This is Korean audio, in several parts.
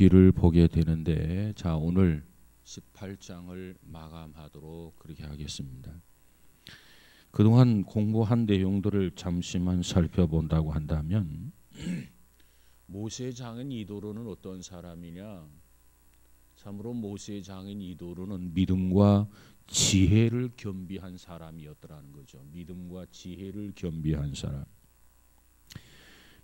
출애굽기를 보게 되는데, 자, 오늘 18장을 마감하도록 그렇게 하겠습니다. 그동안 공부한 내용들을 잠시만 살펴본다고 한다면, 모세의 장인 이도로는 어떤 사람이냐? 참으로 모세의 장인 이도로는 믿음과 지혜를 겸비한 사람이었더라는 거죠. 믿음과 지혜를 겸비한 사람.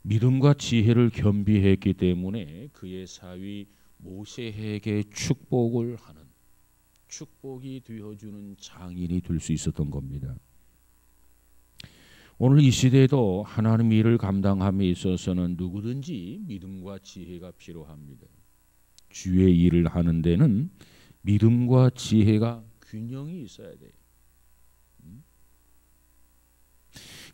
믿음과 지혜를 겸비했기 때문에 그의 사위 모세에게 축복을 하는, 축복이 되어주는 장인이 될 수 있었던 겁니다. 오늘 이 시대에도 하나님 일을 감당함에 있어서는 누구든지 믿음과 지혜가 필요합니다. 주의 일을 하는 데는 믿음과 지혜가 균형이 있어야 돼요.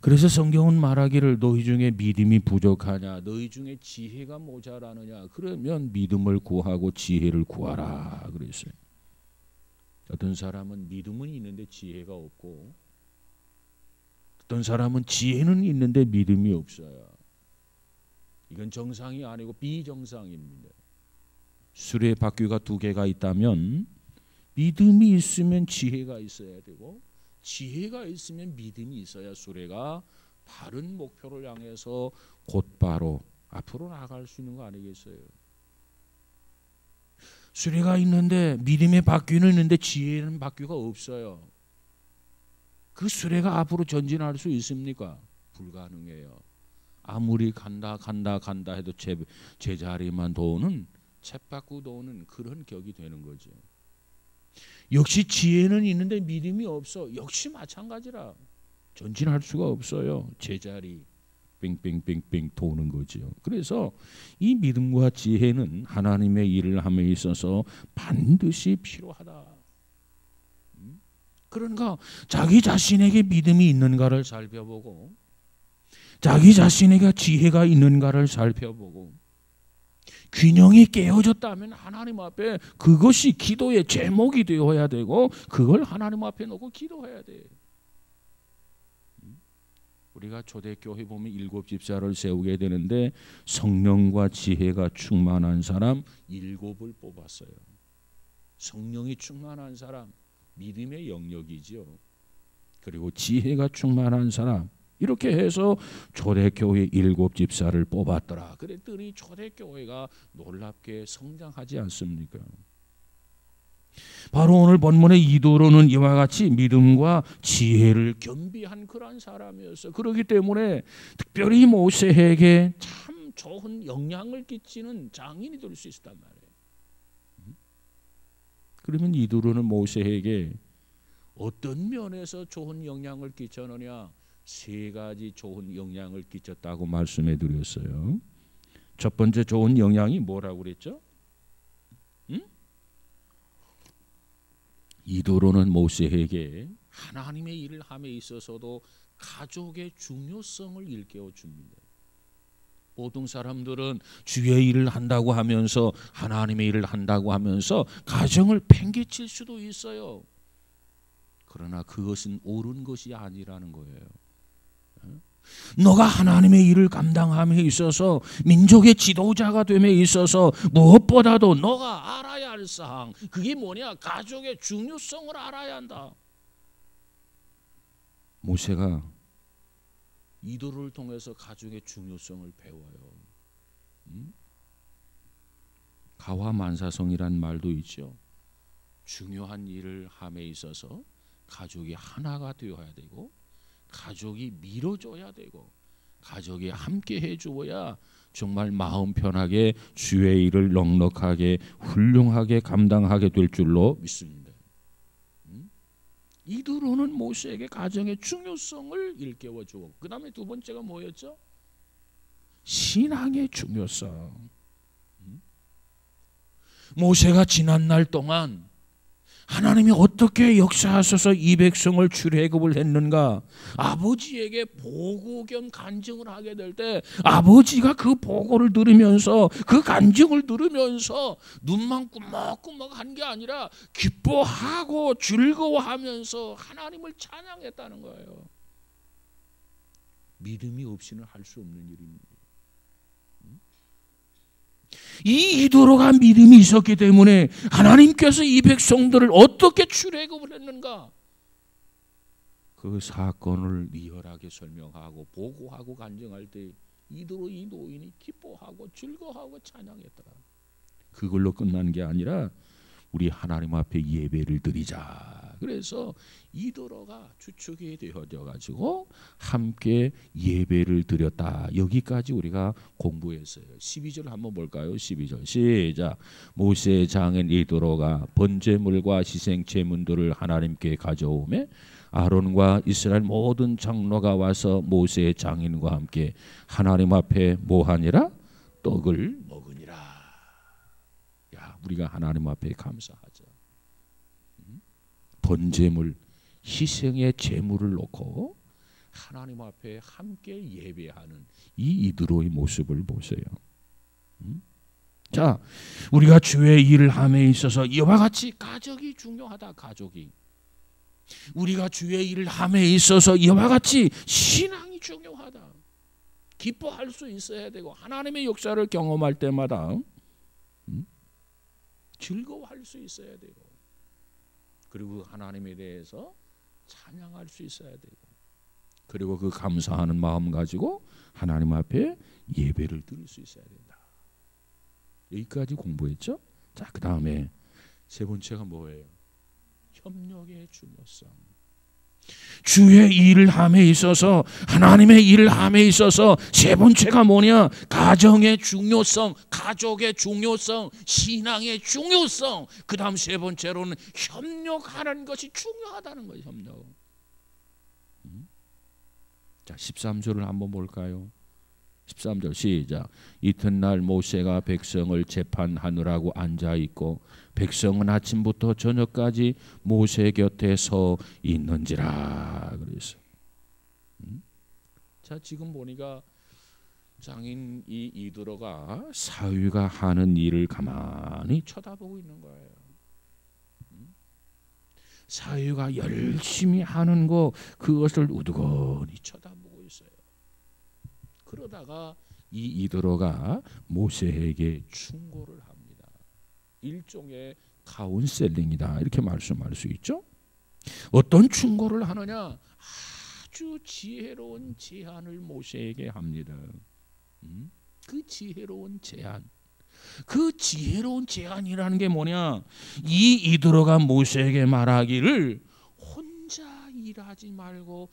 그래서 성경은 말하기를 너희 중에 믿음이 부족하냐, 너희 중에 지혜가 모자라느냐, 그러면 믿음을 구하고 지혜를 구하라 그랬어요. 어떤 사람은 믿음은 있는데 지혜가 없고, 어떤 사람은 지혜는 있는데 믿음이 없어요. 이건 정상이 아니고 비정상입니다. 수레 바퀴가 두 개가 있다면 믿음이 있으면 지혜가 있어야 되고, 지혜가 있으면 믿음이 있어야 수레가 바른 목표를 향해서 곧바로 앞으로 나갈 수 있는 거 아니겠어요? 수레가 있는데 믿음의 바퀴는 있는데 지혜는 바퀴가 없어요. 그 수레가 앞으로 전진할 수 있습니까? 불가능해요. 아무리 간다 해도 제자리만 도는, 쳇바퀴 도는 그런 격이 되는 거죠. 역시 지혜는 있는데 믿음이 없어. 역시 마찬가지라. 전진할 수가 없어요. 제자리 뺑뺑뺑뺑 도는 거죠. 그래서 이 믿음과 지혜는 하나님의 일을 함에 있어서 반드시 필요하다. 그러니까 자기 자신에게 믿음이 있는가를 살펴보고, 자기 자신에게 지혜가 있는가를 살펴보고, 균형이 깨어졌다면 하나님 앞에 그것이 기도의 제목이 되어야 되고, 그걸 하나님 앞에 놓고 기도해야 돼. 우리가 초대교회 보면 7 집사를 세우게 되는데 성령과 지혜가 충만한 사람 7을 뽑았어요. 성령이 충만한 사람, 믿음의 영역이죠. 그리고 지혜가 충만한 사람, 이렇게 해서 초대교회 7 집사를 뽑았더라. 그랬더니 초대교회가 놀랍게 성장하지 않습니까? 바로 오늘 본문의 이도로는 이와 같이 믿음과 지혜를 겸비한 그런 사람이었어요. 그렇기 때문에 특별히 모세에게 참 좋은 영향을 끼치는 장인이 될 수 있었단 말이에요. 그러면 이도로는 모세에게 어떤 면에서 좋은 영향을 끼쳤느냐? 3가지 좋은 영향을 끼쳤다고 말씀해 드렸어요. 첫 번째 좋은 영향이 뭐라고 그랬죠? 이도로는 모세에게 하나님의 일을 함에 있어서도 가족의 중요성을 일깨워 줍니다. 보통 사람들은 주의 일을 한다고 하면서, 하나님의 일을 한다고 하면서 가정을 팽개칠 수도 있어요. 그러나 그것은 옳은 것이 아니라는 거예요. 너가 하나님의 일을 감당함에 있어서, 민족의 지도자가 됨에 있어서 무엇보다도 너가 알아야 할 사항, 그게 뭐냐? 가족의 중요성을 알아야 한다. 모세가 이도를 통해서 가족의 중요성을 배워요. 가화만사성이란 말도 있죠. 중요한 일을 함에 있어서 가족이 하나가 되어야 되고, 가족이 밀어줘야 되고, 가족이 함께 해주어야 정말 마음 편하게 주의 일을 넉넉하게 훌륭하게 감당하게 될 줄로 믿습니다. 이도로는 모세에게 가정의 중요성을 일깨워 주고, 그 다음에 두 번째가 뭐였죠? 신앙의 중요성. 모세가 지난 날 동안 하나님이 어떻게 역사하셔서 이 백성을 출애굽을 했는가, 아버지에게 보고 겸 간증을 하게 될 때 아버지가 그 보고를 들으면서, 그 간증을 들으면서 눈만 꾸먹꾸먹한 게 아니라 기뻐하고 즐거워하면서 하나님을 찬양했다는 거예요. 믿음이 없이는 할 수 없는 일입니다. 이 이도로가 믿음이 있었기 때문에 하나님께서 이 백성들을 어떻게 출애굽을 했는가? 그 사건을 리얼하게 설명하고 보고하고 간증할 때 이도로 이 노인이 기뻐하고 즐거워하고 찬양했더라. 그걸로 끝난 게 아니라 우리 하나님 앞에 예배를 드리자. 그래서 이도로가 주축이 되어져 가지고 함께 예배를 드렸다. 여기까지 우리가 공부했어요. 12절 한번 볼까요? 12절 시작. 모세의 장인 이도로가 번제물과 희생 제물들을 하나님께 가져오매 아론과 이스라엘 모든 장로가 와서 모세의 장인과 함께 하나님 앞에 뭐하니라? 떡을 먹으니라. 야, 우리가 하나님 앞에 감사하자. 번제물, 희생의 제물을 놓고 하나님 앞에 함께 예배하는 이 이드로의 모습을 보세요. 자, 우리가 주의 일을 함에 있어서 이와 같이 가족이 중요하다. 가족이. 우리가 주의 일을 함에 있어서 이와 같이 신앙이 중요하다. 기뻐할 수 있어야 되고 하나님의 역사를 경험할 때마다 즐거워할 수 있어야 되고 그리고 하나님에 대해서 찬양할 수 있어야 되고 그리고 그 감사하는 마음 가지고 하나님 앞에 예배를 드릴 수 있어야 된다. 여기까지 공부했죠? 자, 그 다음에 세 번째가 뭐예요? 협력의 중요성. 주의 일을 함에 있어서 하나님의 일을 함에 있어서 세 번째가 뭐냐? 가정의 중요성, 가족의 중요성, 신앙의 중요성. 그 다음 세 번째로는 협력하는 것이 중요하다는 거예요. 협력. 자, 13절을 한번 볼까요? 13절 시작. 이튿날 모세가 백성을 재판하느라고 앉아있고 백성은 아침부터 저녁까지 모세 곁에 서 있는지라 그랬어요. 자, 지금 보니까 장인 이 이드로가 사위가 하는 일을 가만히 쳐다보고 있는 거예요. 사위가 열심히 하는 거 그것을 우두커니 쳐다보고 있어요. 그러다가 이 이드로가 모세에게 충고를 합니다. 일종의 카운셀링이다 이렇게 말씀할 수 있죠. 어떤 충고를 하느냐? 아주 지혜로운 제안을 모세에게 합니다. 그 지혜로운 제안. 그 지혜로운 제안이라는 게 뭐냐? 이 이드로가 모세에게 말하기를 혼자 일하지 말고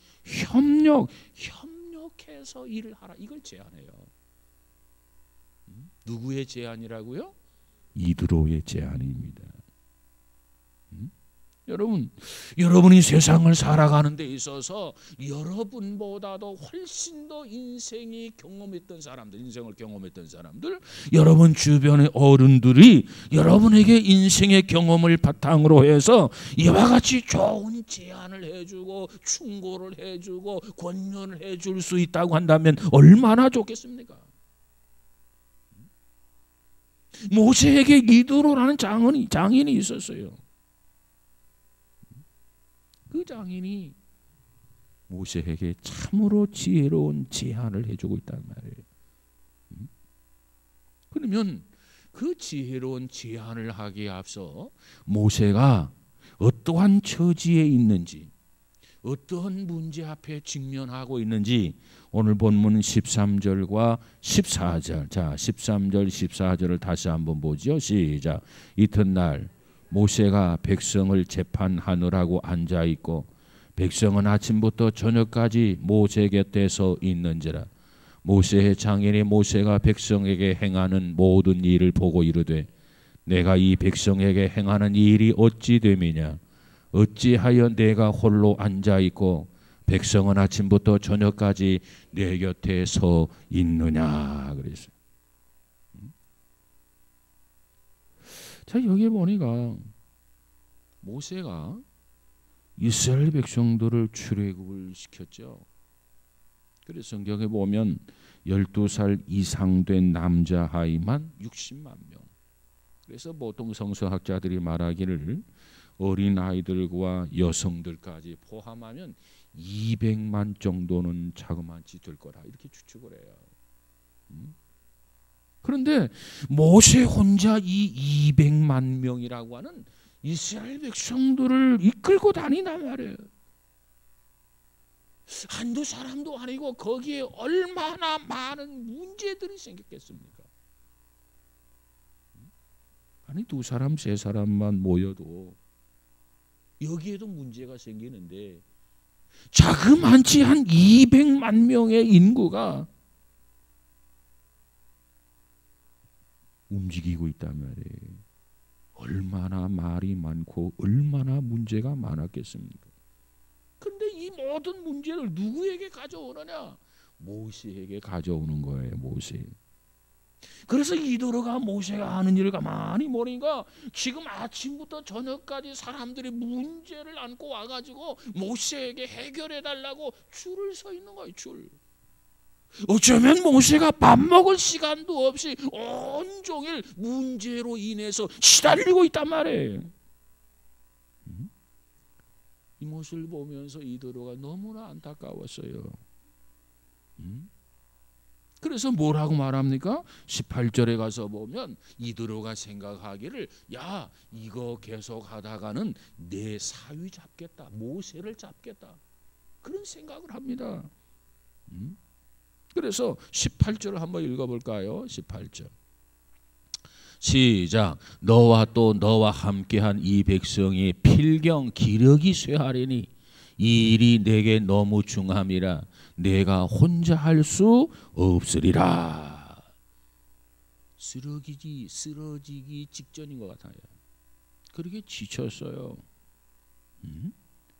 협력해서 일을 하라. 이걸 제안해요. 누구의 제안이라고요? 이드로의 제안입니다. 여러분이 세상을 살아가는 데 있어서 여러분보다도 훨씬 더 인생을 경험했던 사람들, 여러분 주변의 어른들이 여러분에게 인생의 경험을 바탕으로 해서 이와 같이 좋은 제안을 해주고 충고를 해주고 권면을 해줄 수 있다고 한다면 얼마나 좋겠습니까? 모세에게 이드로라는 장인이 있었어요. 그 장인이 모세에게 참으로 지혜로운 제안을 해주고 있단 말이에요. 그러면 그 지혜로운 제안을 하기에 앞서 모세가 어떠한 처지에 있는지, 어떠한 문제 앞에 직면하고 있는지 오늘 본문 13절과 14절, 자 13절 14절을 다시 한번 보죠. 시작. 이튿날 모세가 백성을 재판하느라고 앉아있고 백성은 아침부터 저녁까지 모세 곁에 서 있는지라. 모세의 장인이 모세가 백성에게 행하는 모든 일을 보고 이르되 내가 이 백성에게 행하는 이 일이 어찌 됨이냐? 어찌하여 내가 홀로 앉아있고 백성은 아침부터 저녁까지 내 곁에 서 있느냐 그랬어요. 자, 여기 보니까 모세가 이스라엘 백성들을 출애굽을 시켰죠. 그래서 성경에 보면 12살 이상 된 남자 아이만 60만 명. 그래서 보통 성서학자들이 말하기를 어린 아이들과 여성들까지 포함하면 200만 정도는 자그마치 될 거라 이렇게 추측을 해요. 그런데 모세 혼자 이 200만 명이라고 하는 이스라엘 백성들을 이끌고 다니단 말이에요. 한두 사람도 아니고 거기에 얼마나 많은 문제들이 생겼겠습니까? 아니 두 사람 세 사람만 모여도 여기에도 문제가 생기는데 자그만치 한 200만 명의 인구가 움직이고 있단 말이에요. 얼마나 말이 많고 얼마나 문제가 많았겠습니까? 그런데 이 모든 문제를 누구에게 가져오느냐? 모세에게 가져오는 거예요. 모세. 그래서 이도로가 모세가 하는 일을 가만히 보니까 지금 아침부터 저녁까지 사람들이 문제를 안고 와가지고 모세에게 해결해달라고 줄을 서 있는 거예요. 줄. 어쩌면 모세가 밥 먹을 시간도 없이 온종일 문제로 인해서 시달리고 있단 말이에요. 이 모습을 보면서 이도로가 너무나 안타까웠어요. 그래서 뭐라고 말합니까? 18절에 가서 보면 이도로가 생각하기를 야 이거 계속 하다가는 내 사위 잡겠다. 모세를 잡겠다. 그런 생각을 합니다. 그래서 18절을 한번 읽어볼까요? 18절 시작. 너와 또 너와 함께한 이 백성이 필경 기력이 쇠하리니 이 일이 내게 너무 중함이라 내가 혼자 할 수 없으리라. 쓰러지기 직전인 것 같아요. 그렇게 지쳤어요.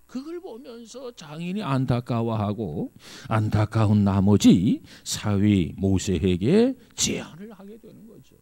그걸 보면서 장인이 안타까워하고 안타까운 나머지 사위 모세에게 제안을 하게 되는 거죠.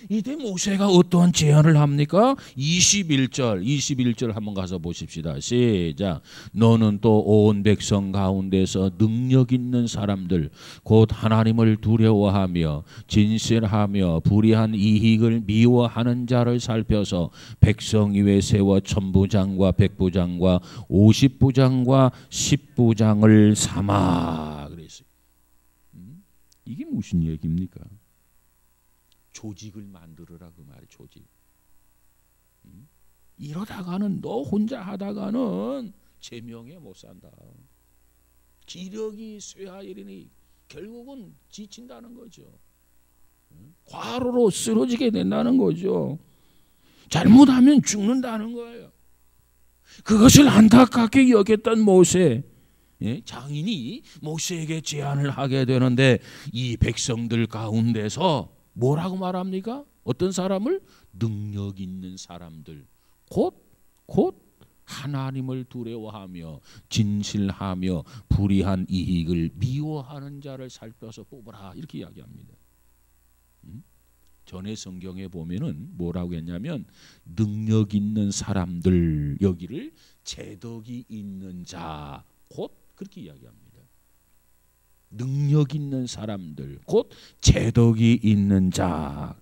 이때 모세가 어떠한 제안을 합니까? 21절 한번 가서 보십시다. 시작. 너는 또 온 백성 가운데서 능력 있는 사람들 곧 하나님을 두려워하며 진실하며 불의한 이익을 미워하는 자를 살펴서 백성 위에 세워 천부장과 백부장과 50부장과 10부장을 삼아 그랬어요. 이게 무슨 얘기입니까? 조직을 만들어라 그 말이 조직. 이러다가는 너 혼자 하다가는 제명에 못 산다. 기력이 쇠하이리니 결국은 지친다는 거죠. 과로로 쓰러지게 된다는 거죠. 잘못하면 죽는다는 거예요. 그것을 안타깝게 여겼던 모세. 장인이 모세에게 제안을 하게 되는데 이 백성들 가운데서 뭐라고 말합니까? 어떤 사람을? 능력 있는 사람들 곧 하나님을 두려워하며 진실하며 불의한 이익을 미워하는 자를 살펴서 뽑아라 이렇게 이야기합니다. 전에 성경에 보면은 뭐라고 했냐면 능력 있는 사람들 여기를 재덕이 있는 자 곧 그렇게 이야기합니다. 능력 있는 사람들 곧 재덕이 있는 자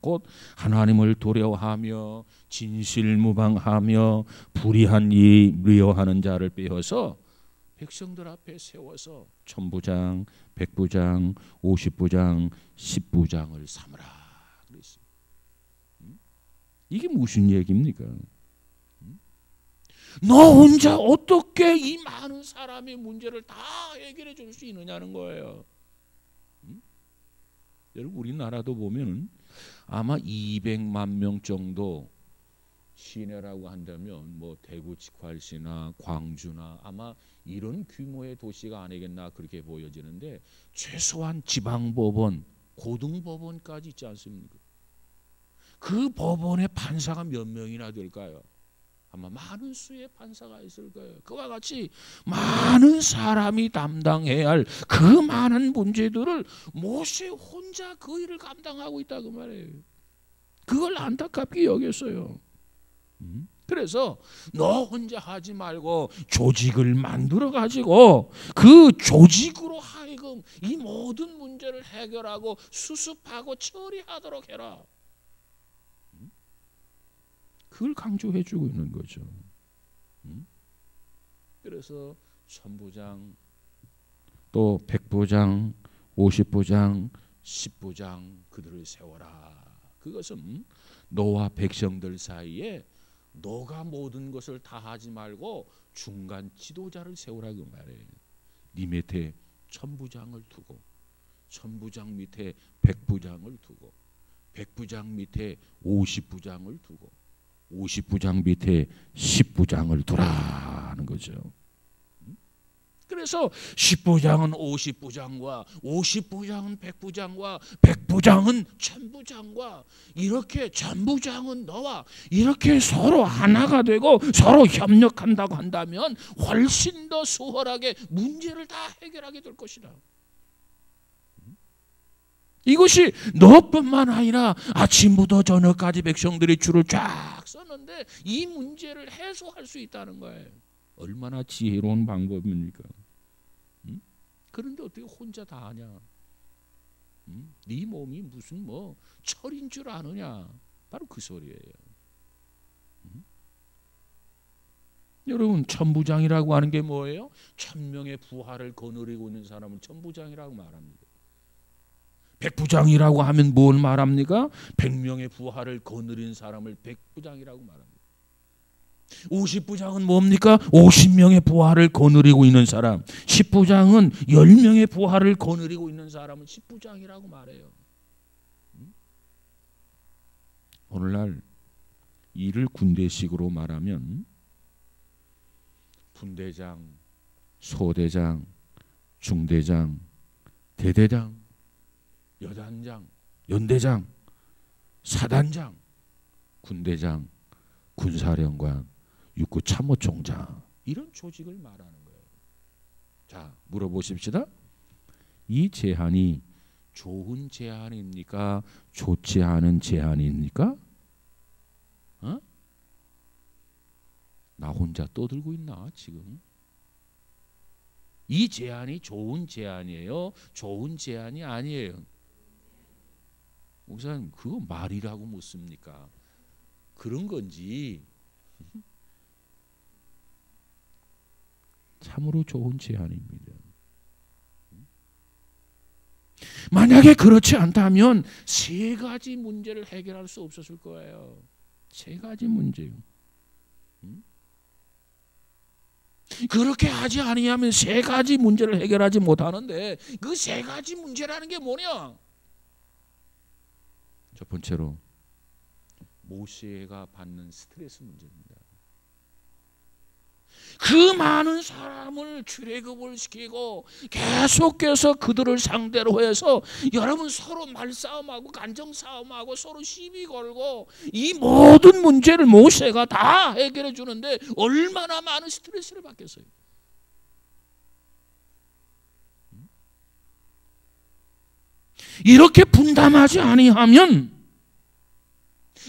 곧 하나님을 두려워하며 진실무방하며 불의한 이 미워하는 자를 빼어서 백성들 앞에 세워서 천부장, 백부장, 50부장, 10부장을 삼으라 그랬어요. 이게 무슨 얘기입니까? 너 혼자 어떻게 이 많은 사람의 문제를 다 해결해 줄 수 있느냐는 거예요. 여러분 우리나라도 보면은 아마 200만 명 정도 시내라고 한다면 뭐 대구 직활시나 광주나 아마 이런 규모의 도시가 아니겠나 그렇게 보여지는데 최소한 지방법원, 고등법원까지 있지 않습니까? 그 법원의 판사가 몇 명이나 될까요? 아마 많은 수의 판사가 있을 거예요. 그와 같이 많은 사람이 담당해야 할 그 많은 문제들을 모세 혼자 그 일을 감당하고 있다 그 말이에요. 그걸 안타깝게 여겼어요. 그래서 너 혼자 하지 말고 조직을 만들어 가지고 그 조직으로 하여금 이 모든 문제를 해결하고 수습하고 처리하도록 해라. 그걸 강조해 주고 있는 거죠. 그래서 천부장 또 백부장 50부장 십부장 그들을 세워라. 그것은 너와 백성들 사이에 너가 모든 것을 다 하지 말고 중간 지도자를 세우라 그 말이에요. 네 밑에 천부장을 두고 천부장 밑에 백부장을 두고 백부장 밑에 50부장을 두고 50부장 밑에 10부장을 두라는 거죠. 그래서 10부장은 50부장과 50부장은 100부장과 100부장은 1000부장과 이렇게 전부장은 너와 이렇게 서로 하나가 되고 서로 협력한다고 한다면 훨씬 더 수월하게 문제를 다 해결하게 될 것이다. 이것이 너뿐만 아니라 아침부터 저녁까지 백성들이 줄을 쫙 섰는데 이 문제를 해소할 수 있다는 거예요. 얼마나 지혜로운 방법입니까? 그런데 어떻게 혼자 다 하냐? 네 몸이 무슨 뭐 철인 줄 아느냐? 바로 그 소리예요. 여러분, 천부장이라고 하는 게 뭐예요? 1000명의 부하를 거느리고 있는 사람을 천부장이라고 말합니다. 백부장이라고 하면 뭘 말합니까? 100명의 부하를 거느린 사람을 백부장이라고 말합니다. 50부장은 뭡니까? 50명의 부하를 거느리고 있는 사람. 10부장은 10명의 부하를 거느리고 있는 사람을 10부장이라고 말해요. 오늘날 일을 군대식으로 말하면 분대장, 소대장, 중대장, 대대장, 여단장, 연대장, 사단장, 군대장, 군사령관, 육구참모총장 이런 조직을 말하는 거예요. 자, 물어보십시다. 이 제한이 좋은 제한입니까? 좋지 않은 제한입니까? 나 혼자 떠들고 있나 지금? 이 제한이 좋은 제한이에요? 좋은 제한이 아니에요? 목사님, 그거 말이라고 묻습니까? 그런 건지 참으로 좋은 제안입니다. 만약에 그렇지 않다면 세 가지 문제를 해결할 수 없었을 거예요. 세 가지 문제요. 그렇게 하지 아니하면 세 가지 문제를 해결하지 못하는데 그 세 가지 문제라는 게 뭐냐? 첫 번째로 모세가 받는 스트레스 문제입니다. 그 많은 사람을 출애굽을 시키고 계속해서 그들을 상대로 해서 여러분 서로 말싸움하고 간정싸움하고 서로 시비 걸고 이 모든 문제를 모세가 다 해결해 주는데 얼마나 많은 스트레스를 받겠어요. 이렇게 분담하지 아니하면,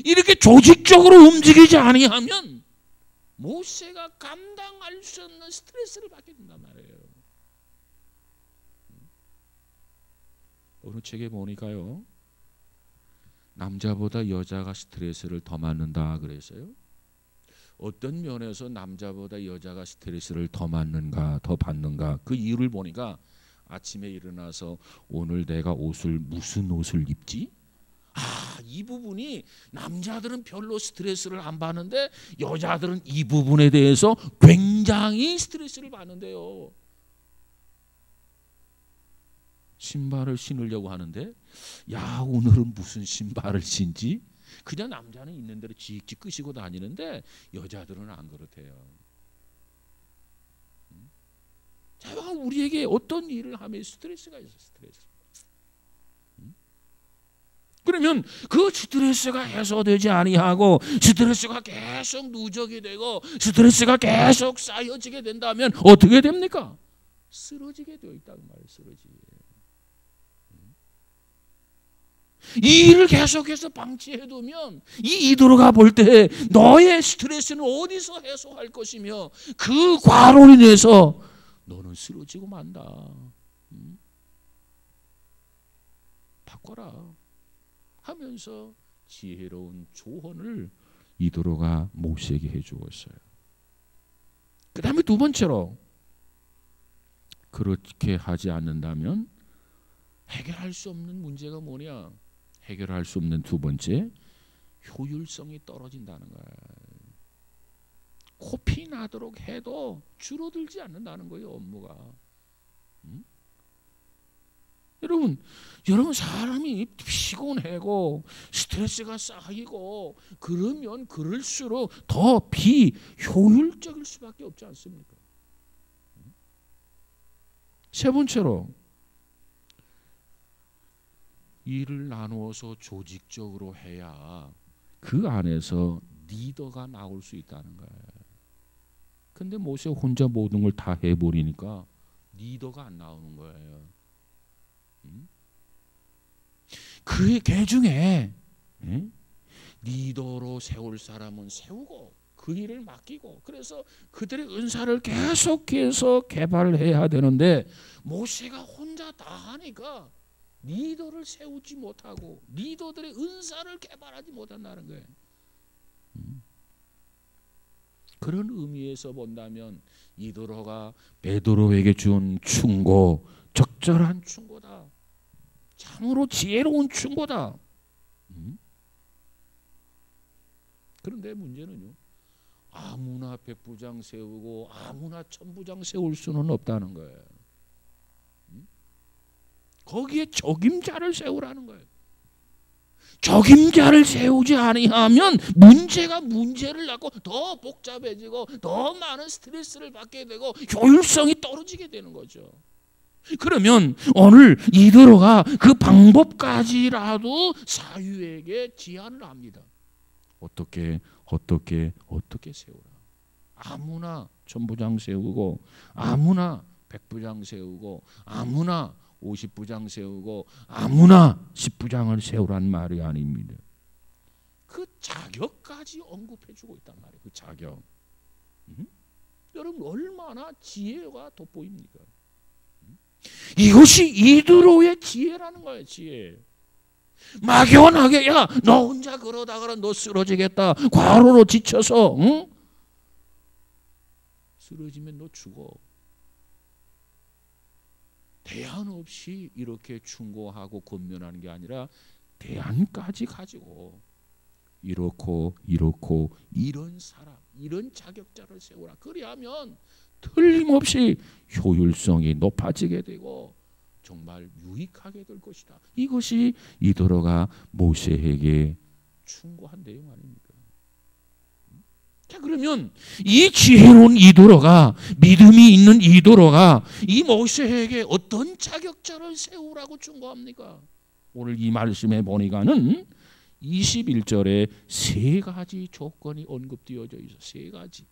이렇게 조직적으로 움직이지 아니하면 모세가 감당할 수 없는 스트레스를 받게 된단 말이에요. 어느 책에 보니까요, 남자보다 여자가 스트레스를 더 받는다 그랬어요. 어떤 면에서 남자보다 여자가 스트레스를 더 받는가, 더 받는가, 그 이유를 보니까 아침에 일어나서 오늘 내가 무슨 옷을 입지? 이 부분이 남자들은 별로 스트레스를 안 받는데 여자들은 이 부분에 대해서 굉장히 스트레스를 받는데요. 신발을 신으려고 하는데 야, 오늘은 무슨 신발을 신지? 그냥 남자는 있는 대로 직직 끄시고 다니는데 여자들은 안 그렇대요. 자, 우리에게 어떤 일을 하면 스트레스가 있어, 스트레스. 그러면 그 스트레스가 해소되지 아니하고 스트레스가 계속 누적이 되고 스트레스가 계속 쌓여지게 된다면 어떻게 됩니까? 쓰러지게 되어 있다는 말이에요. 쓰러지게. 이 일을 계속해서 방치해두면 이 이도로가 볼 때 너의 스트레스는 어디서 해소할 것이며 그 과로 인해서 너는 쓰러지고 만다. 바꿔라 하면서 지혜로운 조언을 이도로가 모세에게 해주었어요. 그 다음에 두 번째로, 그렇게 하지 않는다면 해결할 수 없는 문제가 뭐냐? 해결할 수 없는 두 번째, 효율성이 떨어진다는 거야. 코피 나도록 해도 줄어들지 않는다는 거예요, 업무가. 여러분 사람이 피곤하고 스트레스가 쌓이고 그러면 그럴수록 더 비효율적일 수밖에 없지 않습니까? 세 번째로, 일을 나누어서 조직적으로 해야 그 안에서 리더가 나올 수 있다는 거예요. 근데 모세 혼자 모든 걸 다 해버리니까 리더가 안 나오는 거예요. 그 중에 리더로 세울 사람은 세우고 그 일을 맡기고, 그래서 그들의 은사를 계속해서 개발해야 되는데 모세가 혼자 다 하니까 리더를 세우지 못하고 리더들의 은사를 개발하지 못한다는 거예요. 그런 의미에서 본다면 이도로가 베드로에게 준 충고, 적절한 충고다. 참으로 지혜로운 충고다. 그런데 문제는요, 아무나 백부장 세우고 아무나 천부장 세울 수는 없다는 거예요. 거기에 적임자를 세우라는 거예요. 적임자를 세우지 아니하면 문제가 문제를 낳고 더 복잡해지고 더 많은 스트레스를 받게 되고 효율성이 떨어지게 되는 거죠. 그러면 오늘 이도로가 그 방법까지라도 사유에게 제안을 합니다. 어떻게 세우라. 아무나 천부장 세우고 아무나 백부장 세우고 아무나 50부장 세우고 아무나 10부장을 세우란 말이 아닙니다. 그 자격까지 언급해주고 있단 말이에요. 그 자격. 여러분 얼마나 지혜가 돋보입니까? 이것이 이도로의 지혜라는 거예요. 지혜. 막연하게 야 너 혼자 그러다가 너 쓰러지겠다. 과로로 지쳐서 쓰러지면 너 죽어. 대안 없이 이렇게 충고하고 권면하는 게 아니라 대안까지 가지고 이렇고 이런 사람, 이런 자격자를 세우라. 그리하면 틀림없이 효율성이 높아지게 되고 정말 유익하게 될 것이다. 이것이 이도로가 모세에게 충고한 내용 아닙니까? 자, 그러면 이 지혜로운 이도로가, 믿음이 있는 이도로가 이 모세에게 어떤 자격자를 세우라고 충고합니까? 오늘 이 말씀에 보니까는 21절에 세 가지 조건이 언급되어져 있어. 세 가지.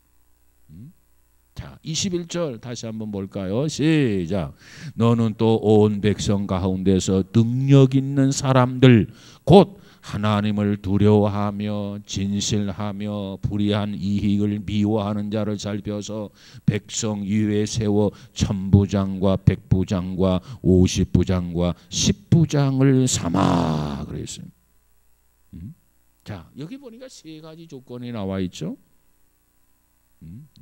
자, 21절 다시 한번 볼까요? 시작. 너는 또 온 백성 가운데서 능력 있는 사람들, 곧 하나님을 두려워하며 진실하며 불의한 이익을 미워하는 자를 살펴서 백성 위에 세워 천부장과 백부장과 50부장과 10부장을 삼아 그랬어요. 자, 여기 보니까 세 가지 조건이 나와 있죠.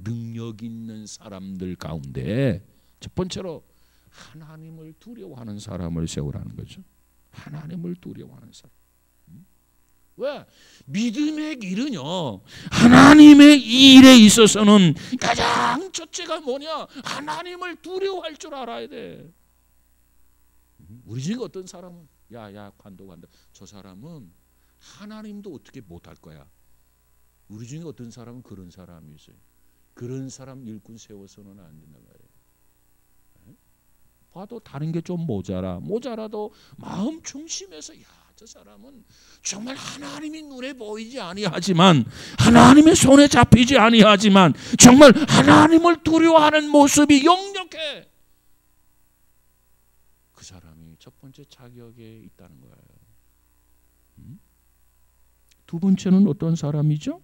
능력 있는 사람들 가운데 첫 번째로 하나님을 두려워하는 사람을 세우라는 거죠. 하나님을 두려워하는 사람. 왜? 믿음의 길은요, 하나님의 일에 있어서는 가장 첫째가 뭐냐? 하나님을 두려워할 줄 알아야 돼. 우리 중에 어떤 사람은 야 관도 간다. 저 사람은 하나님도 어떻게 못할 거야. 우리 중에 어떤 사람은 그런 사람이 있어요. 그런 사람 일꾼 세워서는 안 된단 말이에요. 봐도 다른 게 좀 모자라도 마음 중심에서 저 사람은 정말 하나님이 눈에 보이지 아니하지만 하나님의 손에 잡히지 아니하지만 정말 하나님을 두려워하는 모습이 역력해. 그 사람이 첫 번째 자격에 있다는 거예요. 두 번째는 어떤 사람이죠?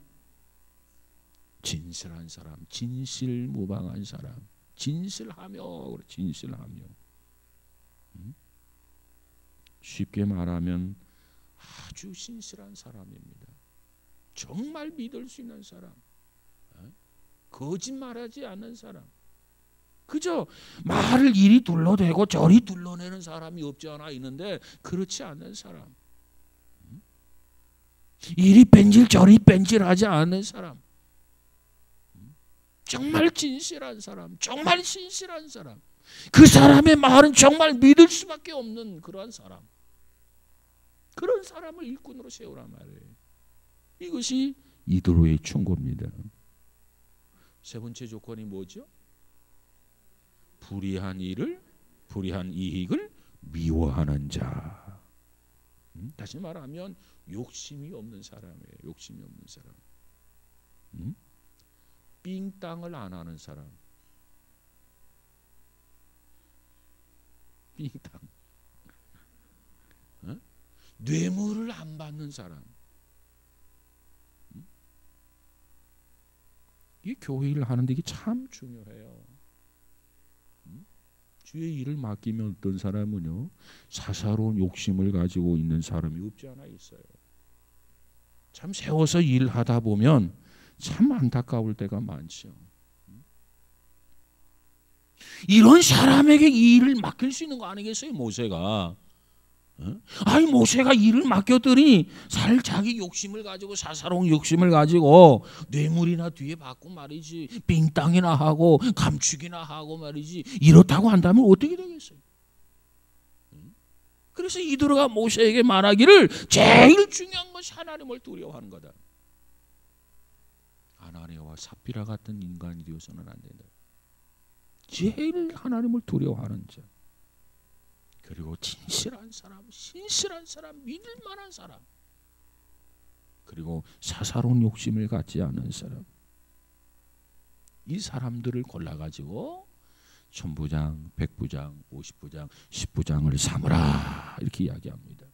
진실한 사람, 진실무방한 사람, 진실하며. 쉽게 말하면 아주 신실한 사람입니다. 정말 믿을 수 있는 사람, 거짓말하지 않는 사람. 그저 말을 이리 둘러대고 저리 둘러내는 사람이 없지 않아 있는데 그렇지 않는 사람, 이리 뺀질 저리 뺀질하지 않는 사람, 정말 진실한 사람, 정말 신실한 사람, 그 사람의 말은 정말 믿을 수밖에 없는 그러한 사람, 그런 사람을 일꾼으로 세우란 말이에요. 이것이 이도로의 충고입니다. 세 번째 조건이 뭐죠? 불의한 이익을 미워하는 자. 다시 말하면 욕심이 없는 사람이에요. 욕심이 없는 사람. 삥땅을 안 하는 사람. 삥땅. 뇌물을 안 받는 사람. 이 교회 일을 하는데 이게 참 중요해요. 주의 일을 맡기면 어떤 사람은요, 사사로운 욕심을 가지고 있는 사람이 없지 않아 있어요. 참 세워서 일하다 보면 참 안타까울 때가 많죠. 이런 사람에게 이 일을 맡길 수 있는 거 아니겠어요, 모세가? 아니, 모세가 일을 맡겼더니 자기 욕심을 가지고, 사사로운 욕심을 가지고 뇌물이나 뒤에 받고 말이지, 빙땅이나 하고 감축이나 하고 말이지, 이렇다고 한다면 어떻게 되겠어요? 그래서 이도로가 모세에게 말하기를 제일 중요한 것이 하나님을 두려워하는 거다. 아나니아와 삽비라 같은 인간이 되어서는 안 된다. 제일 하나님을 두려워하는 자, 그리고 진실한 사람, 신실한 사람, 믿을 만한 사람, 그리고 사사로운 욕심을 갖지 않은 사람, 이 사람들을 골라가지고 천부장, 백부장, 50부장, 10부장을 삼으라 이렇게 이야기합니다.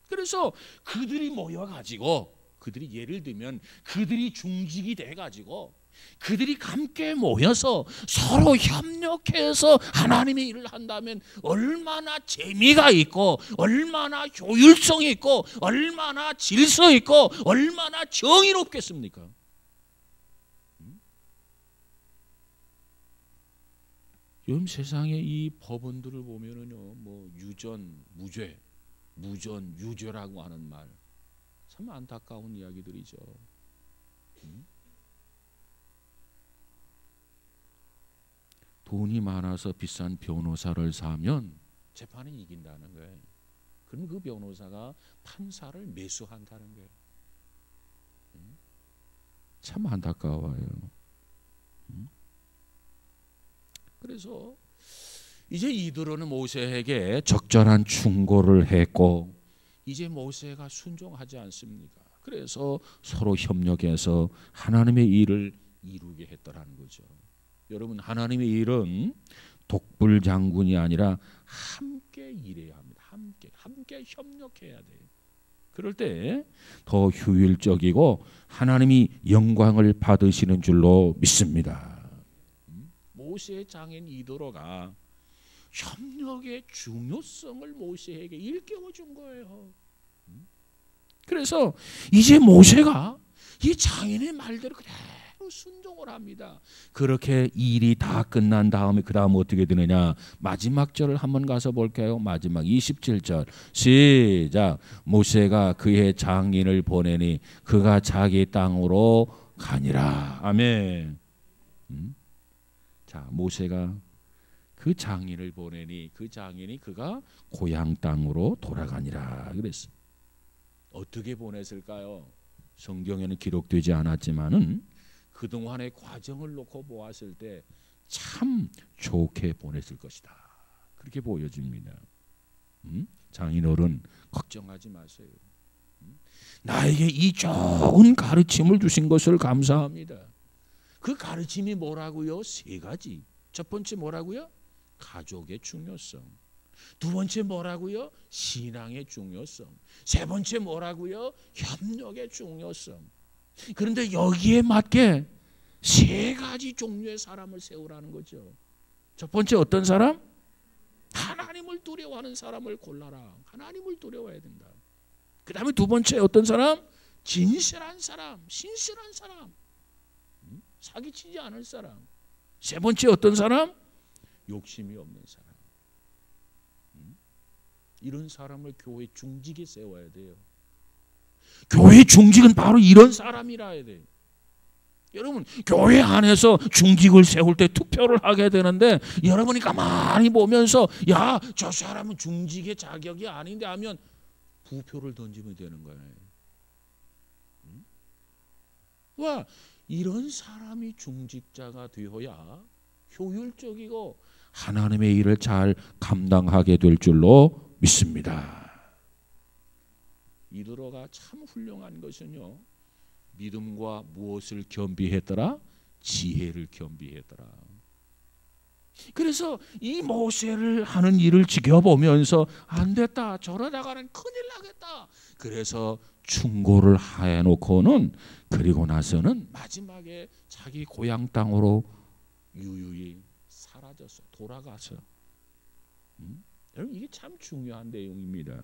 그래서 그들이 모여가지고, 그들이 예를 들면 그들이 중직이 돼가지고 그들이 함께 모여서 서로 협력해서 하나님의 일을 한다면 얼마나 재미가 있고, 얼마나 효율성이 있고, 얼마나 질서 있고, 얼마나 정의롭겠습니까? 요즘 세상에 이 법원들을 보면은요, 뭐 유전, 무죄, 무전, 유죄라고 하는 말, 참 안타까운 이야기들이죠. 돈이 많아서 비싼 변호사를 사면 재판에 이긴다는 거예요. 그럼 그 변호사가 판사를 매수한다는 거예요. 참 안타까워요. 그래서 이제 이드로는 모세에게 적절한 충고를 했고, 이제 모세가 순종하지 않습니까? 그래서 서로 협력해서 하나님의 일을 이루게 했더라는 거죠. 여러분, 하나님의 일은 독불 장군이 아니라 함께 일해야 합니다. 함께 협력해야 돼요. 그럴 때 더 효율적이고 하나님이 영광을 받으시는 줄로 믿습니다. 모세의 장인 이도로가 협력의 중요성을 모세에게 일깨워 준 거예요. 그래서 이제 모세가 이 장인의 말대로 그대로 순종을 합니다. 그렇게 일이 다 끝난 다음에 그 다음 어떻게 되느냐, 마지막 절을 한번 가서 볼까요? 마지막 27절 시작. 모세가 그의 장인을 보내니 그가 자기 땅으로 가니라. 아멘. 자, 모세가 그 장인을 보내니 그 장인이 그가 고향 땅으로 돌아가니라 그랬어. 어떻게 보냈을까요? 성경에는 기록되지 않았지만은 그동안의 과정을 놓고 보았을 때 참 좋게 보냈을 것이다, 그렇게 보여집니다. 장인어른 걱정하지 마세요. 나에게 이 좋은 가르침을 주신 것을 감사합니다. 그 가르침이 뭐라고요? 세 가지. 첫 번째 뭐라고요? 가족의 중요성. 두 번째 뭐라고요? 신앙의 중요성. 세 번째 뭐라고요? 협력의 중요성. 그런데 여기에 맞게 세 가지 종류의 사람을 세우라는 거죠. 첫 번째 어떤 사람? 하나님을 두려워하는 사람을 골라라. 하나님을 두려워해야 된다. 그 다음에 두 번째 어떤 사람? 진실한 사람, 신실한 사람, 사기치지 않을 사람. 세 번째 어떤 사람? 욕심이 없는 사람. 이런 사람을 교회 중직에 세워야 돼요. 교회 중직은 바로 이런 사람이라 해야 돼요. 여러분, 교회 안에서 중직을 세울 때 투표를 하게 되는데 여러분이 가만히 보면서 야, 저 사람은 중직의 자격이 아닌데 하면 부표를 던지면 되는 거예요. 와, 이런 사람이 중직자가 되어야 효율적이고 하나님의 일을 잘 감당하게 될 줄로 믿습니다. 이드로가 참 훌륭한 것은요, 믿음과 무엇을 겸비했더라? 지혜를 겸비했더라. 그래서 이 모세를 하는 일을 지켜보면서 안 됐다, 저러다가는 큰일 나겠다. 그래서 충고를 해놓고는, 그리고 나서는 마지막에 자기 고향 땅으로 유유히 사라졌어. 돌아가서. 여러분, 이게 참 중요한 내용입니다.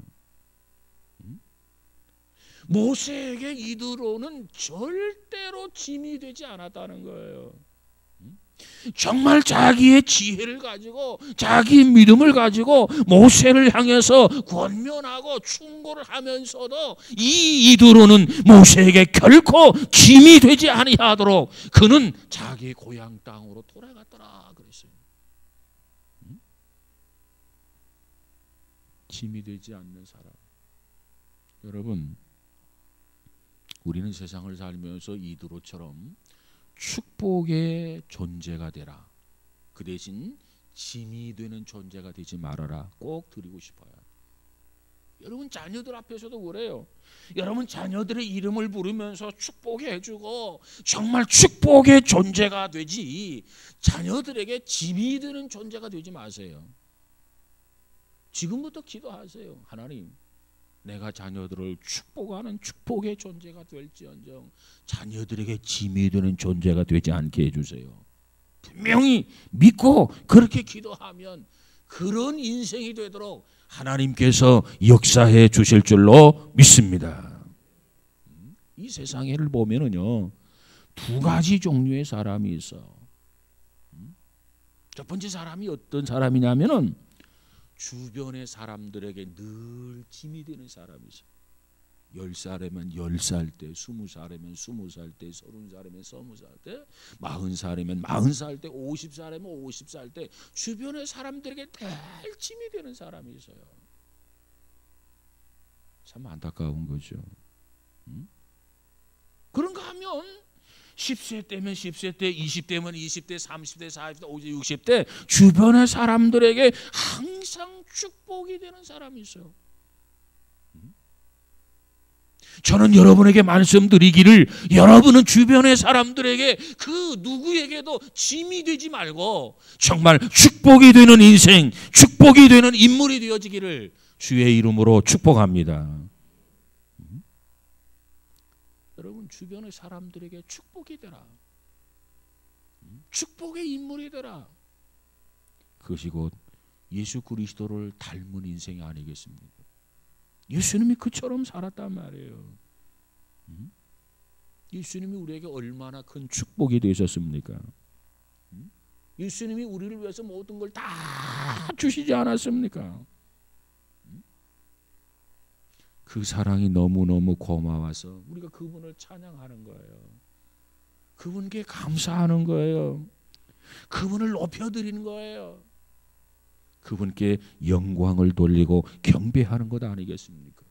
모세에게 이드로는 절대로 짐이 되지 않았다는 거예요. 정말 자기의 지혜를 가지고, 자기 믿음을 가지고 모세를 향해서 권면하고 충고를 하면서도 이 이드로는 모세에게 결코 짐이 되지 아니하도록 그는 자기 고향 땅으로 돌아갔더라 그랬어요. 짐이 되지 않는 사람. 여러분, 우리는 세상을 살면서 이드로처럼 축복의 존재가 되라, 그 대신 짐이 되는 존재가 되지 말아라 꼭 드리고 싶어요. 여러분, 자녀들 앞에서도 그래요. 여러분, 자녀들의 이름을 부르면서 축복해 주고 정말 축복의 존재가 되지, 자녀들에게 짐이 되는 존재가 되지 마세요. 지금부터 기도하세요. 하나님, 내가 자녀들을 축복하는 축복의 존재가 될지언정 자녀들에게 짐이 되는 존재가 되지 않게 해주세요. 분명히 믿고 그렇게 기도하면 그런 인생이 되도록 하나님께서 역사해 주실 줄로 믿습니다. 이 세상을 보면은요, 두 가지 종류의 사람이 있어. 첫 번째 사람이 어떤 사람이냐면은 주변의 사람들에게 늘 짐이 되는 사람이 있어요. 10살이면 10살 때, 20살이면 20살 때, 30살이면 30살 때, 40살이면 40살 때, 50살이면 50살 때 주변의 사람들에게 늘 짐이 되는 사람이 있어요. 참 안타까운 거죠. 그런가 하면 10세 때면 10세 때, 20대면 20대, 30대, 40대, 50대, 60대 주변의 사람들에게 항상 축복이 되는 사람이 있어요. 저는 여러분에게 말씀드리기를, 여러분은 주변의 사람들에게 그 누구에게도 짐이 되지 말고 정말 축복이 되는 인생, 축복이 되는 인물이 되어지기를 주의 이름으로 축복합니다. 여러분, 주변의 사람들에게 축복이 되라. 축복의 인물이 되라. 그것이 곧 예수 그리스도를 닮은 인생이 아니겠습니까? 예수님이 그처럼 살았단 말이에요. 예수님이 우리에게 얼마나 큰 축복이 되셨습니까? 예수님이 우리를 위해서 모든 걸 다 주시지 않았습니까? 그 사랑이 너무너무 고마워서 우리가 그분을 찬양하는 거예요. 그분께 감사하는 거예요. 그분을 높여드리는 거예요. 그분께 영광을 돌리고 경배하는 것 아니겠습니까?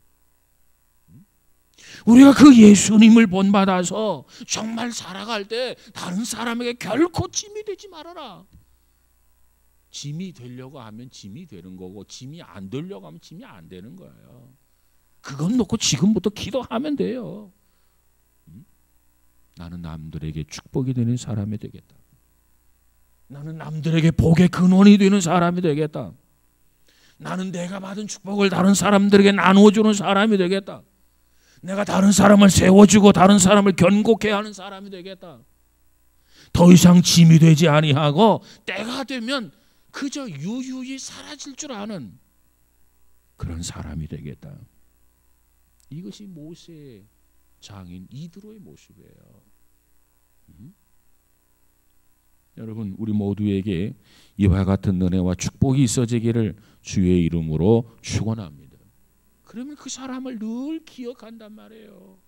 우리가 그 예수님을 본받아서 정말 살아갈 때 다른 사람에게 결코 짐이 되지 말아라. 짐이 되려고 하면 짐이 되는 거고, 짐이 안 되려고 하면 짐이 안 되는 거예요. 그건 놓고 지금부터 기도하면 돼요. 나는 남들에게 축복이 되는 사람이 되겠다. 나는 남들에게 복의 근원이 되는 사람이 되겠다. 나는 내가 받은 축복을 다른 사람들에게 나눠주는 사람이 되겠다. 내가 다른 사람을 세워주고 다른 사람을 견고케 하는 사람이 되겠다. 더 이상 짐이 되지 아니하고 때가 되면 그저 유유히 사라질 줄 아는 그런 사람이 되겠다. 이것이 모세의 장인 이드로의 모습이에요. 여러분, 우리 모두에게 이와 같은 은혜와 축복이 있어지기를 주의 이름으로 축원합니다. 그러면 그 사람을 늘 기억한단 말이에요.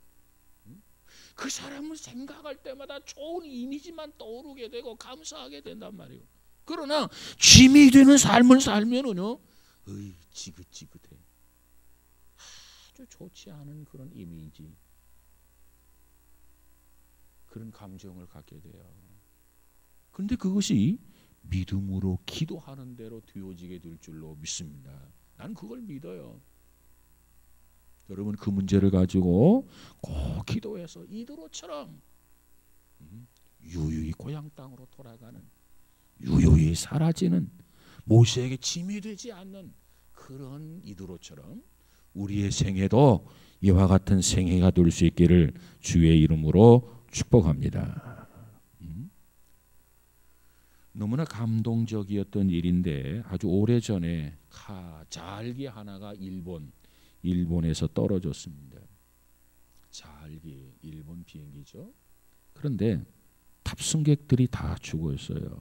그 사람을 생각할 때마다 좋은 이미지만 떠오르게 되고 감사하게 된단 말이에요. 그러나 짐이 되는 삶을 살면은요, 지긋지긋해. 아주 좋지 않은 그런 이미지, 그런 감정을 갖게 돼요. 그런데 그것이 믿음으로 기도하는 대로 되어지게 될 줄로 믿습니다. 나는 그걸 믿어요. 여러분, 그 문제를 가지고 꼭 기도해서 이드로처럼 유유히 고향 땅으로 돌아가는, 유유히 사라지는, 모세에게 짐이 되지 않는 그런 이드로처럼 우리의 생애도 이와 같은 생애가 될 수 있기를 주의 이름으로 축복합니다. 너무나 감동적이었던 일인데, 아주 오래전에 자알기 하나가 일본에서 떨어졌습니다. 자알기, 일본 비행기죠. 그런데 탑승객들이 다 죽었어요.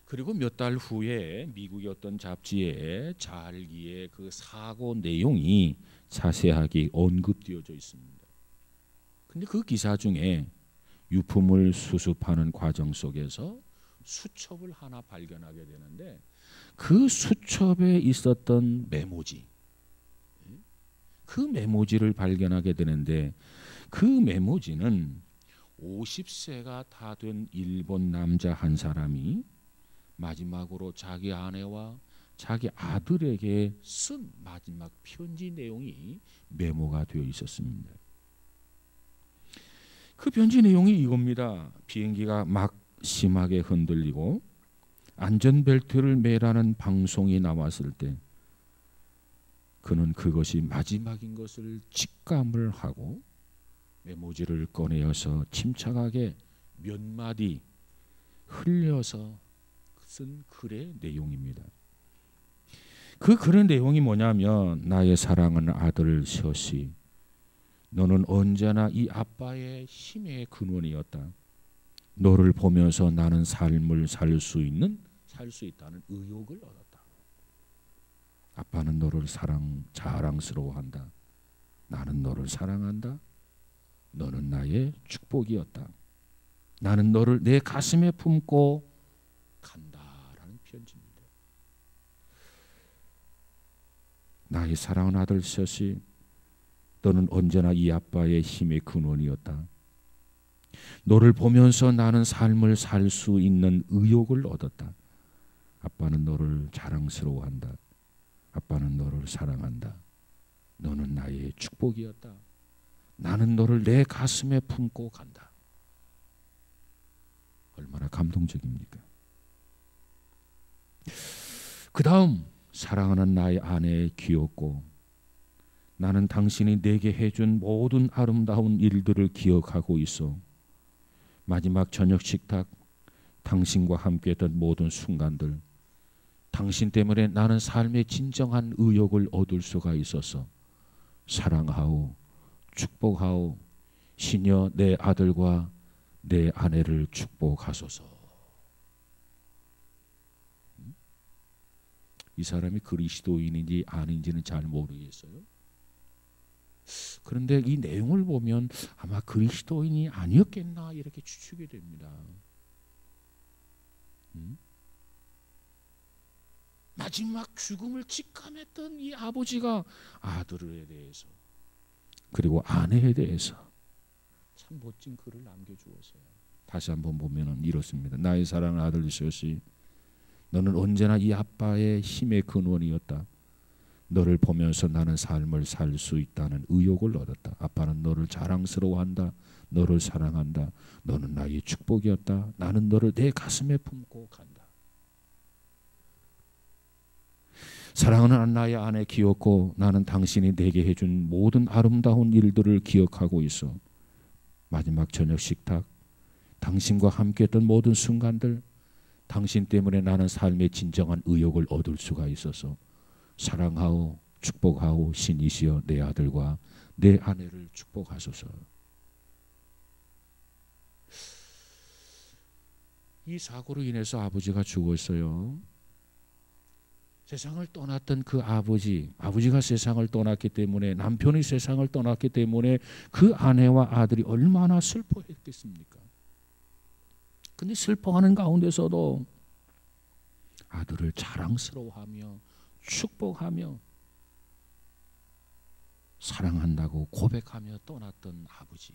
그리고 몇 달 후에 미국의 어떤 잡지에 자알기의 그 사고 내용이 자세하게 언급되어져 있습니다. 근데 그 기사 중에 유품을 수습하는 과정 속에서 수첩을 하나 발견하게 되는데, 그 수첩에 있었던 메모지, 그 메모지를 발견하게 되는데, 그 메모지는 50세가 다 된 일본 남자 한 사람이 마지막으로 자기 아내와 자기 아들에게 쓴 마지막 편지 내용이 메모가 되어 있었습니다. 그 편지 내용이 이겁니다. 비행기가 막 심하게 흔들리고 안전벨트를 매라는 방송이 나왔을 때 그는 그것이 마지막인 것을 직감을 하고 메모지를 꺼내어서 침착하게 몇 마디 흘려서 쓴 글의 내용입니다. 그 글의 내용이 뭐냐면, 나의 사랑하는 아들 셔시, 너는 언제나 이 아빠의 힘의 근원이었다. 너를 보면서 나는 삶을 살 수 있다는 의욕을 얻었다. 아빠는 너를 자랑스러워한다. 나는 너를 사랑한다. 너는 나의 축복이었다. 나는 너를 내 가슴에 품고 간다라는 편지입니다. 나의 사랑하는 아들 셔시, 너는 언제나 이 아빠의 힘의 근원이었다. 너를 보면서 나는 삶을 살 수 있는 의욕을 얻었다. 아빠는 너를 자랑스러워한다. 아빠는 너를 사랑한다. 너는 나의 축복이었다. 나는 너를 내 가슴에 품고 간다. 얼마나 감동적입니까? 그 다음, 사랑하는 나의 아내 귀엽고, 나는 당신이 내게 해준 모든 아름다운 일들을 기억하고 있어. 마지막 저녁 식탁, 당신과 함께했던 모든 순간들, 당신 때문에 나는 삶의 진정한 의욕을 얻을 수가 있었어. 사랑하오, 축복하오, 시녀 내 아들과 내 아내를 축복하소서. 이 사람이 그리스도인인지 아닌지는 잘 모르겠어요. 그런데 이 내용을 보면 아마 그리스도인이 아니었겠나 이렇게 추측이 됩니다. 마지막 죽음을 직감했던 이 아버지가 아들에 대해서, 그리고 아내에 대해서 참 멋진 글을 남겨주었어요. 다시 한번 보면 이렇습니다. 나의 사랑하는 아들 셔시, 너는 언제나 이 아빠의 힘의 근원이었다. 너를 보면서 나는 삶을 살 수 있다는 의욕을 얻었다. 아빠는 너를 자랑스러워한다. 너를 사랑한다. 너는 나의 축복이었다. 나는 너를 내 가슴에 품고 간다. 사랑하는 나의 아내 귀엽고, 나는 당신이 내게 해준 모든 아름다운 일들을 기억하고 있어. 마지막 저녁 식탁, 당신과 함께했던 모든 순간들, 당신 때문에 나는 삶의 진정한 의욕을 얻을 수가 있어서 사랑하오, 축복하오, 신이시여 내 아들과 내 아내를 축복하소서. 이 사고로 인해서 아버지가 죽었어요. 세상을 떠났던 그 아버지가 세상을 떠났기 때문에, 남편이 세상을 떠났기 때문에 그 아내와 아들이 얼마나 슬퍼했겠습니까? 근데 슬퍼하는 가운데서도 아들을 자랑스러워하며 축복하며 사랑한다고 고백하며 떠났던 아버지,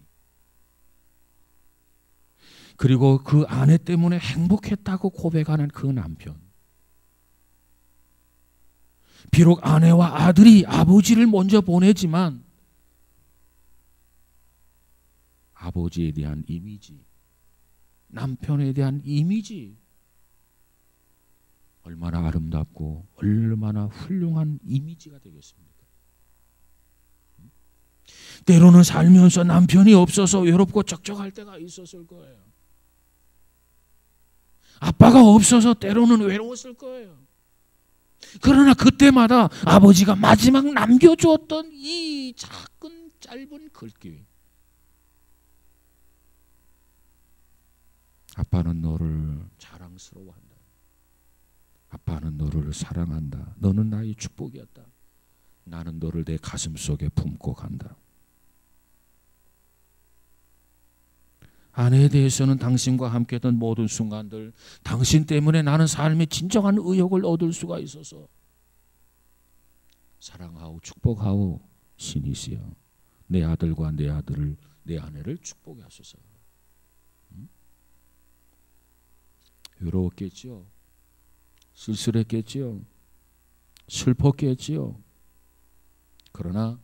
그리고 그 아내 때문에 행복했다고 고백하는 그 남편, 비록 아내와 아들이 아버지를 먼저 보내지만 아버지에 대한 이미지, 남편에 대한 이미지, 얼마나 아름답고 얼마나 훌륭한 이미지가 되겠습니까? 때로는 살면서 남편이 없어서 외롭고 적적할 때가 있었을 거예요. 아빠가 없어서 때로는 외로웠을 거예요. 그러나 그때마다 아버지가 마지막 남겨주었던 이 작은 짧은 글귀, 아빠는 너를 자랑스러워한다. 아빠는 너를 사랑한다. 너는 나의 축복이었다. 나는 너를 내 가슴속에 품고 간다. 아내에 대해서는 당신과 함께했던 모든 순간들, 당신 때문에 나는 삶의 진정한 의욕을 얻을 수가 있어서 사랑하고 축복하고 신이시여 내 아들과 내 아들을, 내 아내를 축복해 하소서. 외로웠겠지요. 쓸쓸했겠지요. 슬펐겠지요. 그러나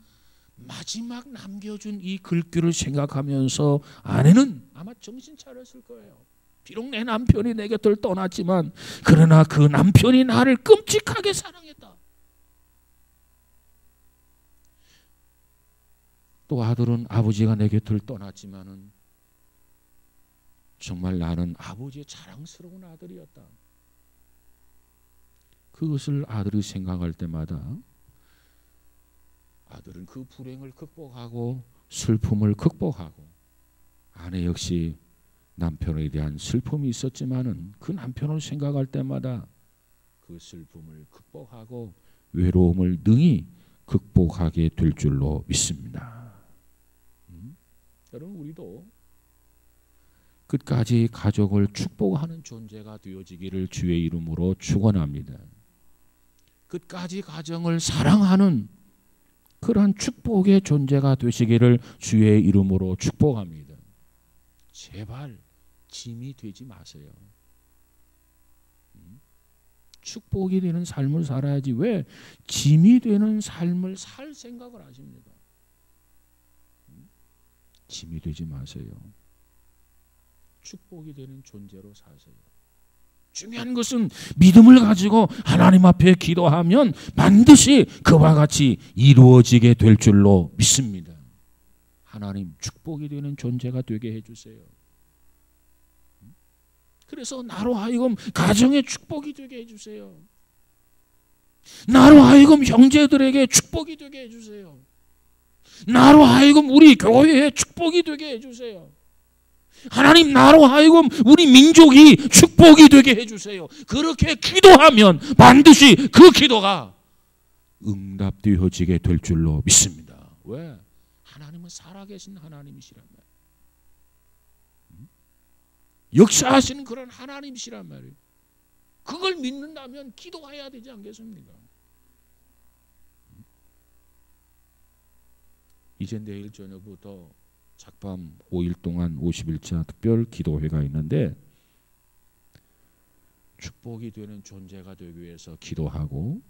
마지막 남겨준 이 글귀를 생각하면서 아내는 아마 정신 차렸을 거예요. 비록 내 남편이 내 곁을 떠났지만 그러나 그 남편이 나를 끔찍하게 사랑했다. 또 아들은 아버지가 내 곁을 떠났지만은 정말 나는 아버지의 자랑스러운 아들이었다. 그것을 아들이 생각할 때마다 아들은 그 불행을 극복하고 슬픔을 극복하고, 아내 역시 남편에 대한 슬픔이 있었지만은 그 남편을 생각할 때마다 그 슬픔을 극복하고 외로움을 능히 극복하게 될 줄로 믿습니다. 여러분, 우리도 끝까지 가족을 축복하는 존재가 되어지기를 주의 이름으로 축원합니다. 끝까지 가정을 사랑하는 그러한 축복의 존재가 되시기를 주의 이름으로 축복합니다. 제발 짐이 되지 마세요. 축복이 되는 삶을 살아야지 왜 짐이 되는 삶을 살 생각을 하십니까? 짐이 되지 마세요. 축복이 되는 존재로 사세요. 중요한 것은 믿음을 가지고 하나님 앞에 기도하면 반드시 그와 같이 이루어지게 될 줄로 믿습니다. 하나님, 축복이 되는 존재가 되게 해주세요. 그래서 나로 하여금 가정에 축복이 되게 해주세요. 나로 하여금 형제들에게 축복이 되게 해주세요. 나로 하여금 우리 교회에 축복이 되게 해주세요. 하나님, 나로 하여금 우리 민족이 축복이 되게 해주세요. 그렇게 기도하면 반드시 그 기도가 응답되어지게 될 줄로 믿습니다. 왜? 하나님은 살아계신 하나님이시란 말이에요. 역사하시는 그런 하나님이시란 말이에요. 그걸 믿는다면 기도해야 되지 않겠습니까? 이제 내일 저녁부터 작밤 5일 동안 50일차 특별 기도회가 있는데, 축복이 되는 존재가 되기 위해서 기도하고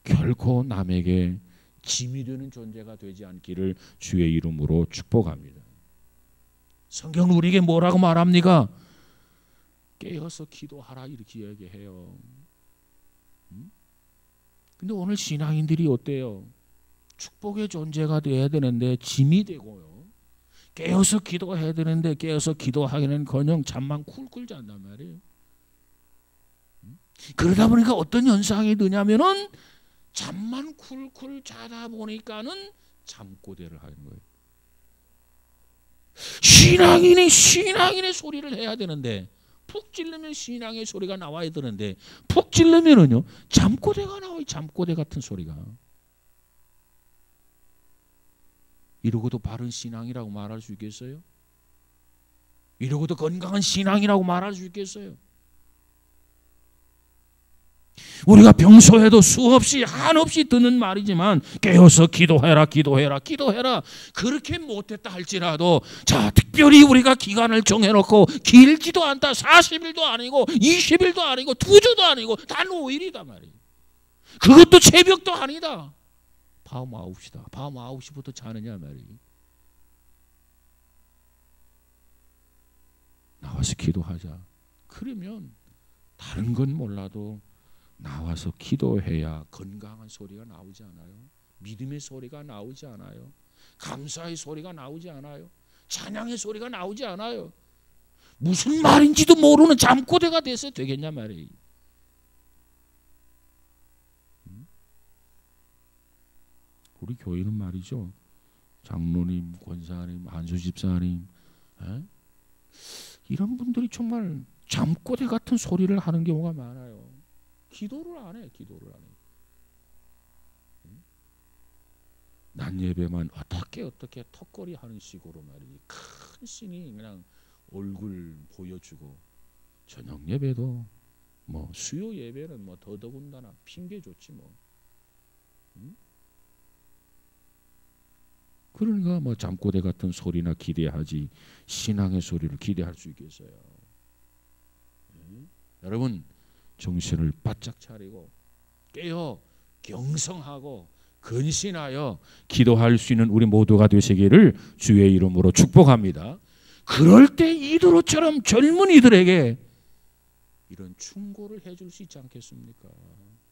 결코 남에게 짐이 되는 존재가 되지 않기를 주의 이름으로 축복합니다. 성경은 우리에게 뭐라고 말합니까? 깨어서 기도하라 이렇게 얘기해요. 근데 오늘 신앙인들이 어때요? 축복의 존재가 되어야 되는데 짐이 되고요. 깨어서 기도해야 되는데 깨어서 기도하기는커녕 잠만 쿨쿨 잔단 말이에요. 그러다 보니까 어떤 현상이 드냐면은 잠만 쿨쿨 자다 보니까는 잠꼬대를 하는 거예요. 신앙인이 신앙인의 소리를 해야 되는데 푹 찔르면 신앙의 소리가 나와야 되는데 푹 찔르면은요 잠꼬대가 나와요. 잠꼬대 같은 소리가. 이러고도 바른 신앙이라고 말할 수 있겠어요? 이러고도 건강한 신앙이라고 말할 수 있겠어요? 우리가 평소에도 수없이 한없이 듣는 말이지만 깨어서 기도해라 기도해라 기도해라 그렇게 못했다 할지라도 자 특별히 우리가 기간을 정해놓고 길지도 않다 40일도 아니고 20일도 아니고 2주도 아니고 단 5일이다 말이에요. 그것도 새벽도 아니다. 밤 9시다. 밤 9시부터 자느냐 말이에요. 나와서 기도하자. 그러면 다른 건 몰라도 나와서 기도해야 건강한 소리가 나오지 않아요? 믿음의 소리가 나오지 않아요? 감사의 소리가 나오지 않아요? 찬양의 소리가 나오지 않아요? 무슨 말인지도 모르는 잠꼬대가 돼서 되겠냐 말이에요. 우리 교회는 말이죠. 장로님, 권사님, 안수집사님 이런 분들이 정말 잠꼬대 같은 소리를 하는 경우가 많아요. 기도를 안 해. 기도를 안 해. 낮 예배만 어떻게 턱걸이 하는 식으로 말이지. 큰 신이 그냥 얼굴 보여주고 저녁 예배도 뭐 수요 예배는 뭐 더더군다나 핑계 좋지 뭐. 그러니까 뭐 잠꼬대 같은 소리나 기대하지 신앙의 소리를 기대할 수 있겠어요? 여러분 정신을 바짝 차리고 깨어 경성하고 근신하여 기도할 수 있는 우리 모두가 되시기를 주의 이름으로 축복합니다. 그럴 때 이드로처럼 젊은이들에게 이런 충고를 해줄 수 있지 않겠습니까?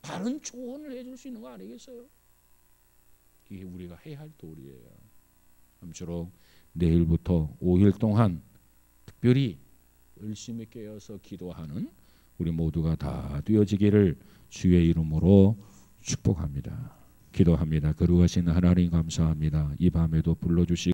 바른 조언을 해줄 수 있는 거 아니겠어요? 이게 우리가 해야 할 도리예요. 아무쪼록 내일부터 5일 동안 특별히 열심히 깨어서 기도하는 우리 모두가 다 되어지기를 주의 이름으로 축복합니다. 기도합니다. 거룩하신 하나님 감사합니다. 이 밤에도 불러주시고